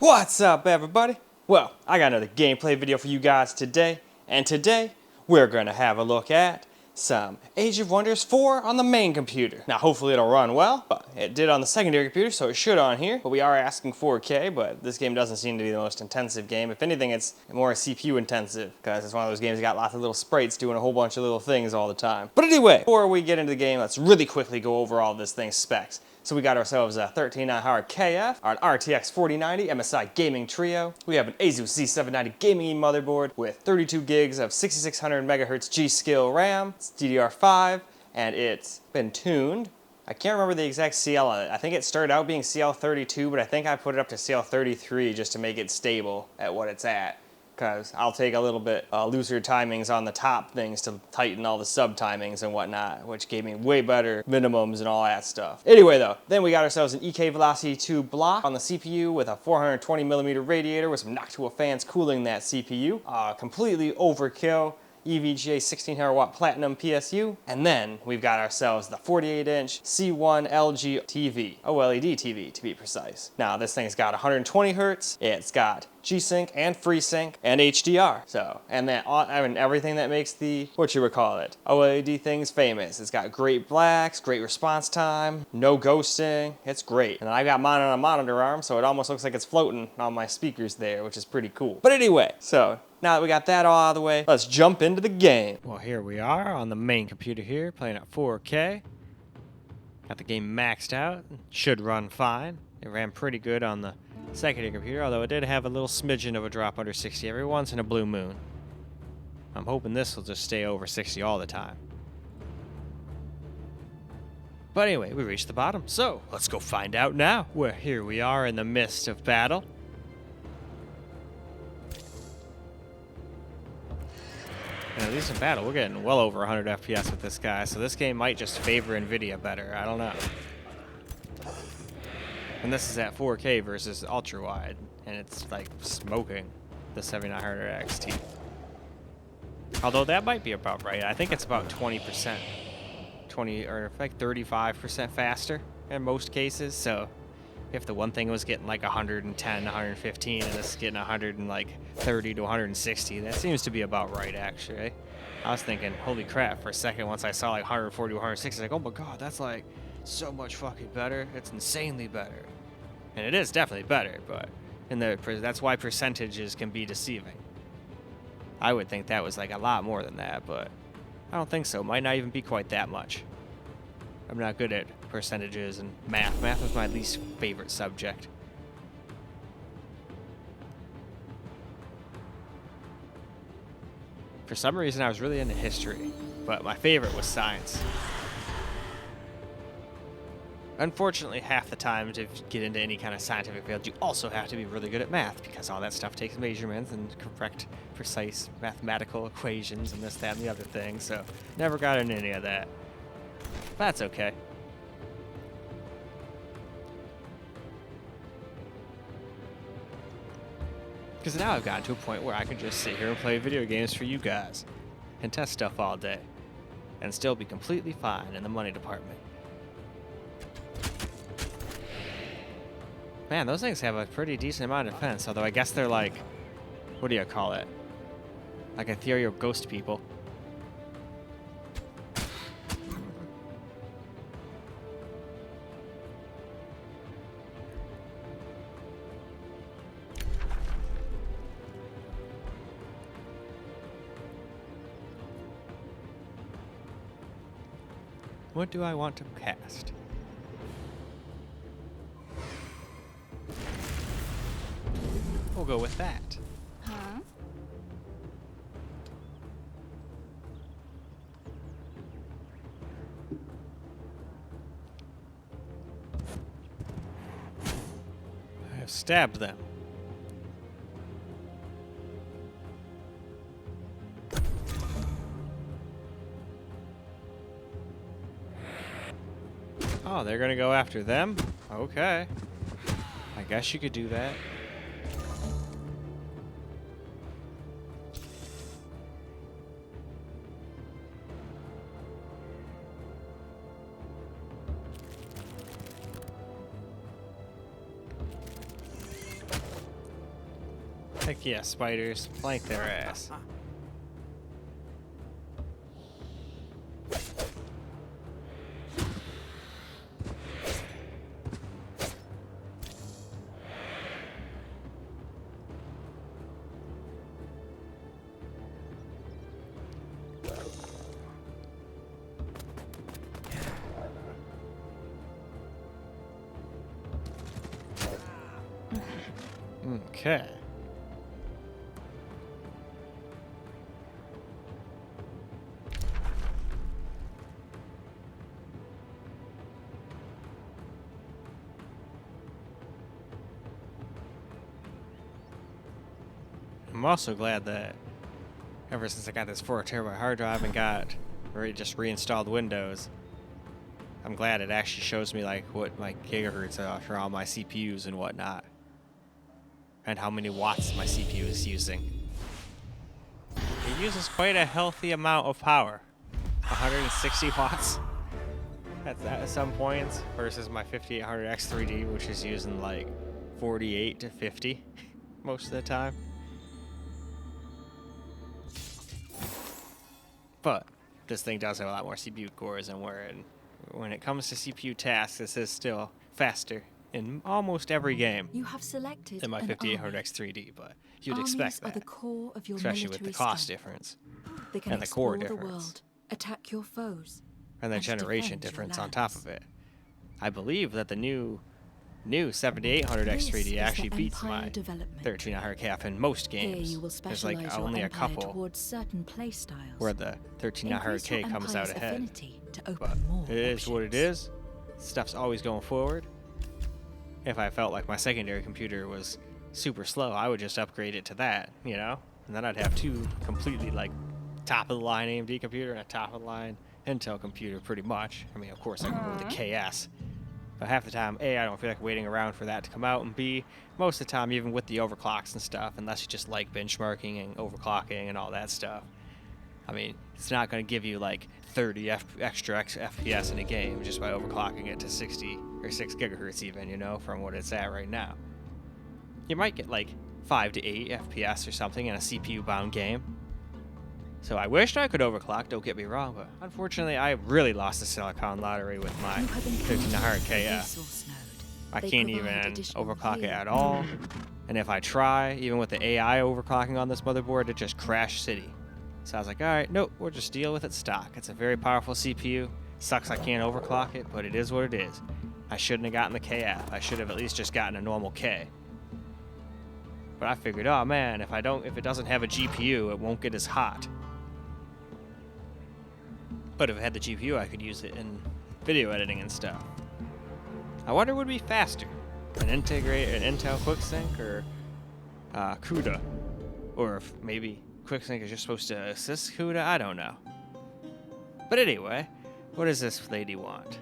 What's up, everybody? Well, I got another gameplay video for you guys today, and today we're going to have a look at some Age of Wonders 4 on the main computer. Now, hopefully it'll run well, but it did on the secondary computer, so it should on here. But we are asking 4K, but this game doesn't seem to be the most intensive game. If anything, it's more CPU intensive, because it's one of those games that got lots of little sprites doing a whole bunch of little things all the time. But anyway, before we get into the game, let's really quickly go over all this thing's specs. So we got ourselves a 13900 KF, an RTX 4090 MSI gaming trio. We have an ASUS Z790 gaming motherboard with 32 gigs of 6600 megahertz G.SKILL RAM. It's DDR5, and it's been tuned. I can't remember the exact CL on it. I think it started out being CL32, but I think I put it up to CL33 just to make it stable at what it's at. Because I'll take a little bit looser timings on the top things to tighten all the sub timings and whatnot, which gave me way better minimums and all that stuff. Anyway though, then we got ourselves an EK Velocity 2 block on the CPU with a 420mm radiator with some Noctua fans cooling that CPU. Completely overkill. EVGA 1600 watt platinum PSU, and then we've got ourselves the 48-inch C1 LG TV, OLED TV to be precise. Now this thing's got 120 Hz, it's got G-Sync and FreeSync and HDR. So, and that, I mean, everything that makes the, what you would call it, OLED things famous. It's got great blacks, great response time, no ghosting, it's great. And I got mine on a monitor arm, so it almost looks like it's floating on my speakers there, which is pretty cool. But anyway, so now that we got that all out of the way, let's jump into the game. Well, here we are on the main computer here, playing at 4K. Got the game maxed out, should run fine. It ran pretty good on the secondary computer, although it did have a little smidgen of a drop under 60 every once in a blue moon. I'm hoping this will just stay over 60 all the time. But anyway, we reached the bottom, so let's go find out now. Well, here we are in the midst of battle. And at least in battle, we're getting well over 100 FPS with this guy, so this game might just favor NVIDIA better. I don't know. And this is at 4K versus ultra wide, and it's like smoking the 7900 XT. Although that might be about right. I think it's about 20%, 20 or like 35% faster in most cases. So if the one thing was getting like 110, 115, and this is getting 130 to 160, that seems to be about right actually. I was thinking, holy crap, for a second once I saw like 140 to 160, like, oh my god, that's like so much fucking better. It's insanely better. And it is definitely better, but that's why percentages can be deceiving. I would think that was like a lot more than that, but I don't think so. Might not even be quite that much. I'm not good at percentages and math. Math is my least favorite subject. For some reason, I was really into history, but my favorite was science. Unfortunately, half the time to get into any kind of scientific field, you also have to be really good at math, because all that stuff takes measurements and correct, precise mathematical equations and this, that, and the other thing, so never got into any of that. That's okay. Because now I've gotten to a point where I can just sit here and play video games for you guys and test stuff all day and still be completely fine in the money department. Man, those things have a pretty decent amount of defense, although I guess they're like, what do you call it? Like ethereal ghost people. What do I want to cast? We'll go with that. Huh? I have stabbed them. Oh, they're gonna go after them? Okay. I guess you could do that. Heck yeah, spiders. Flank their ass. Okay. I'm also glad that ever since I got this 4 TB hard drive and just reinstalled Windows, I'm glad it actually shows me like what my gigahertz are for all my CPUs and whatnot, and how many watts my CPU is using. It uses quite a healthy amount of power, 160 watts at some points, versus my 5800X 3D, which is using like 48 to 50 most of the time. But this thing does have a lot more CPU cores, and when it comes to CPU tasks, this is still faster in almost every game You have selected than my an 5800X 3D, but you'd Armies expect are the that, core of your especially with the military cost strength. difference, They can and the core explore the difference, world, attack your foes, and the and generation defend your difference on top lands. of it. I believe that the new 7800X This 3D is actually the beats Empire my development. 1300K in most Here games. you will There's like specialize your only a empire couple towards certain play styles. where the Increase your 1300K comes out empire's ahead. affinity to open But more it is what it options. is. Stuff's always going forward. If I felt like my secondary computer was super slow, I would just upgrade it to that, you know? And then I'd have two completely like top of the line AMD computer and a top of the line Intel computer pretty much. I mean, of course I can go with the KS. But half the time, A, I don't feel like waiting around for that to come out, and B, most of the time, even with the overclocks and stuff, unless you just like benchmarking and overclocking and all that stuff, I mean, it's not going to give you like 30 extra FPS in a game just by overclocking it to 60 or 6 gigahertz even, you know, from what it's at right now. You might get like 5 to 8 FPS or something in a CPU-bound game. So I wished I could overclock, don't get me wrong, but unfortunately I really lost the silicon lottery with my 1300KF. I can't even overclock it at all, and if I try, even with the AI overclocking on this motherboard, it just crashed city. So I was like, alright, nope, we'll just deal with it stock. It's a very powerful CPU. Sucks I can't overclock it, but it is what it is. I shouldn't have gotten the KF. I should have at least just gotten a normal K. But I figured, oh man, if it doesn't have a GPU, it won't get as hot. But if it had the GPU, I could use it in video editing and stuff. I wonder what would be faster, an Intel QuickSync or CUDA, or if maybe QuickSync is just supposed to assist CUDA. I don't know. But anyway, what does this lady want?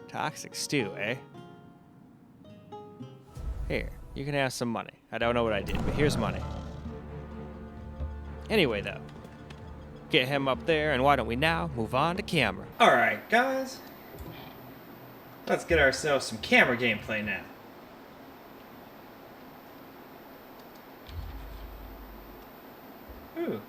Toxic stew, eh? Here, you can have some money. I don't know what I did, but here's money. Anyway, though. Get him up there, and why don't we now move on to camera? Alright, guys. Let's get ourselves some camera gameplay now. Ooh.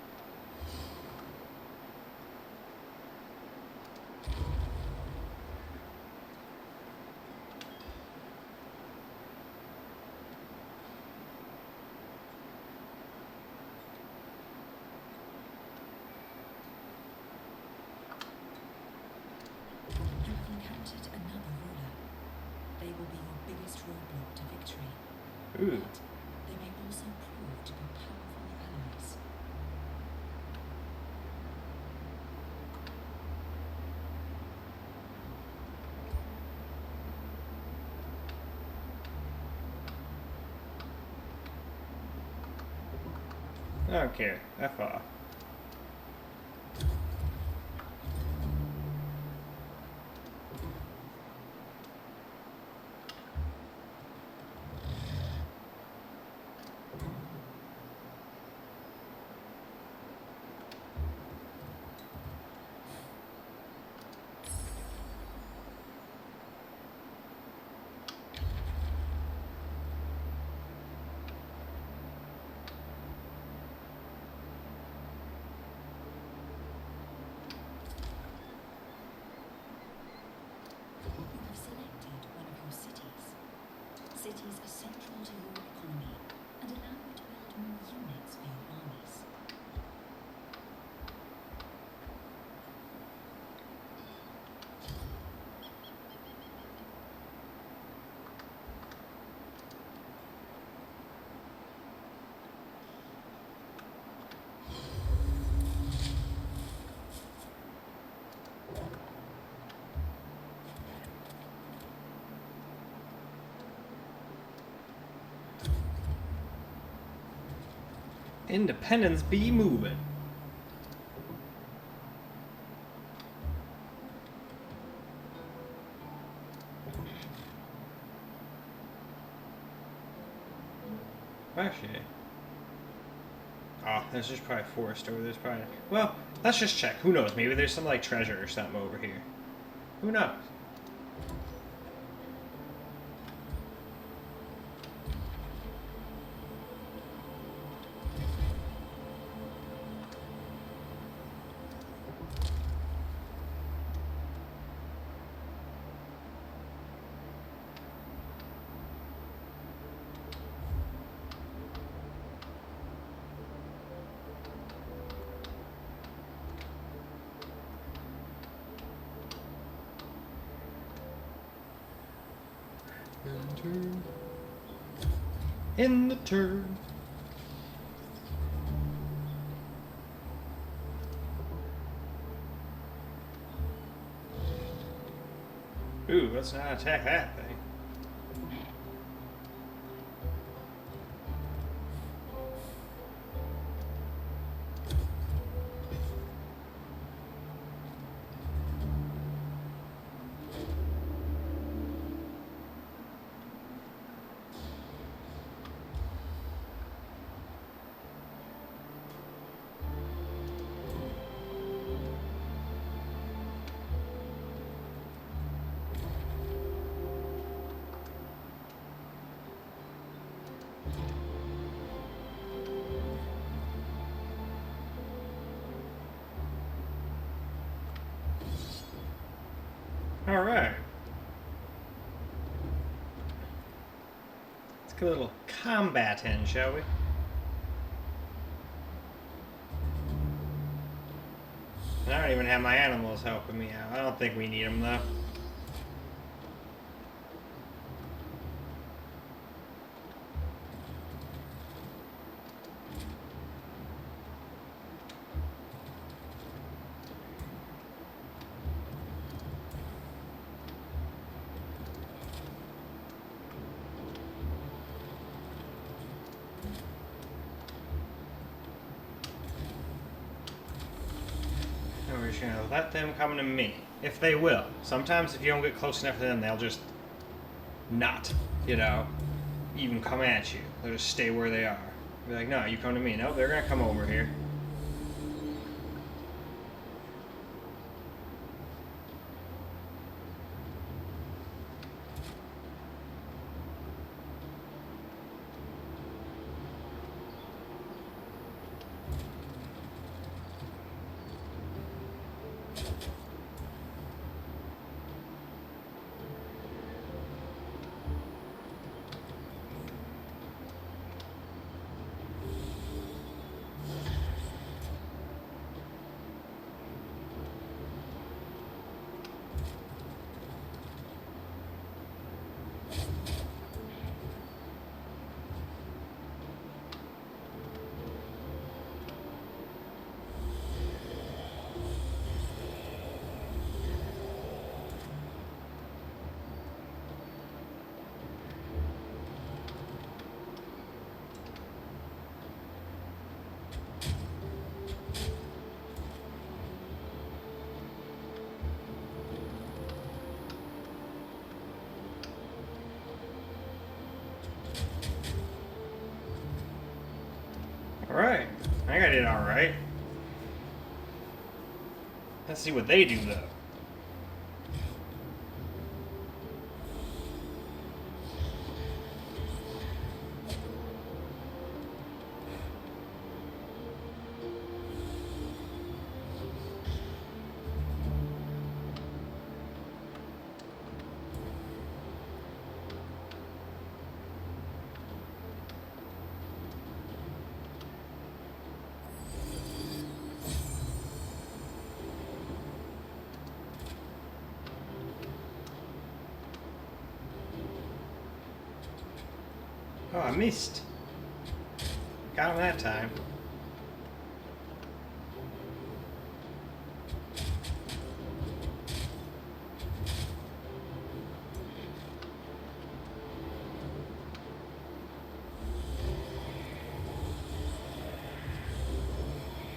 Ooh. They may also prove to be powerful allies. I don't care. F off. cities are central to your economy and allow you to build more units for your armies. Independence be moving. Actually, oh, there's just probably forest over there. There's probably. Well, let's just check. Who knows? Maybe there's some like treasure or something over here. Who knows? In the turn. Ooh, let's not attack that thing. All right. Let's get a little combat in, shall we? And I don't even have my animals helping me out. I don't think we need them, though. We're just gonna let them come to me, if they will. Sometimes if you don't get close enough to them, they'll just not, even come at you. They'll just stay where they are. Be like, no, you come to me. No, they're gonna come over here. Alright. I think I did alright. Let's see what they do, though. I missed. Got him that time.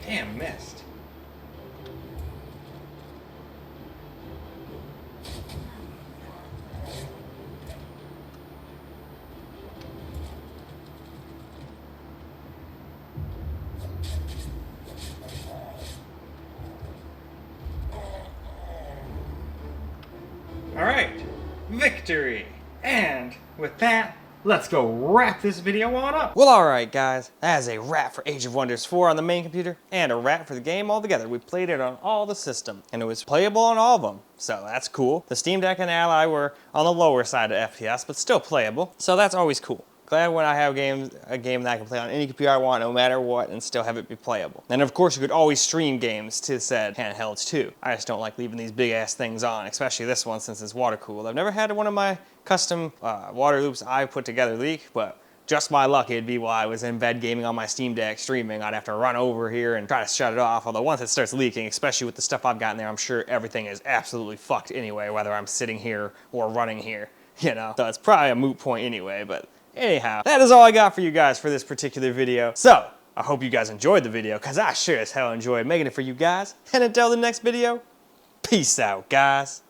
Damn, missed. All right, victory. And with that, let's go wrap this video on up. Well, alright guys, that is a wrap for Age of Wonders 4 on the main computer, and a wrap for the game altogether. We played it on all the systems, and it was playable on all of them, so that's cool. The Steam Deck and Ally were on the lower side of FPS, but still playable, so that's always cool. Glad when I have a game that I can play on any computer I want, no matter what, and still have it be playable. And of course, you could always stream games to said handhelds too. I just don't like leaving these big ass things on, especially this one since it's water cooled. I've never had one of my custom water loops I put together leak, but just my luck it'd be while I was in bed gaming on my Steam Deck streaming. I'd have to run over here and try to shut it off. Although once it starts leaking, especially with the stuff I've got in there, I'm sure everything is absolutely fucked anyway, whether I'm sitting here or running here, you know. So it's probably a moot point anyway, but anyhow, that is all I got for you guys for this particular video. So, I hope you guys enjoyed the video, because I sure as hell enjoyed making it for you guys. And until the next video, peace out, guys.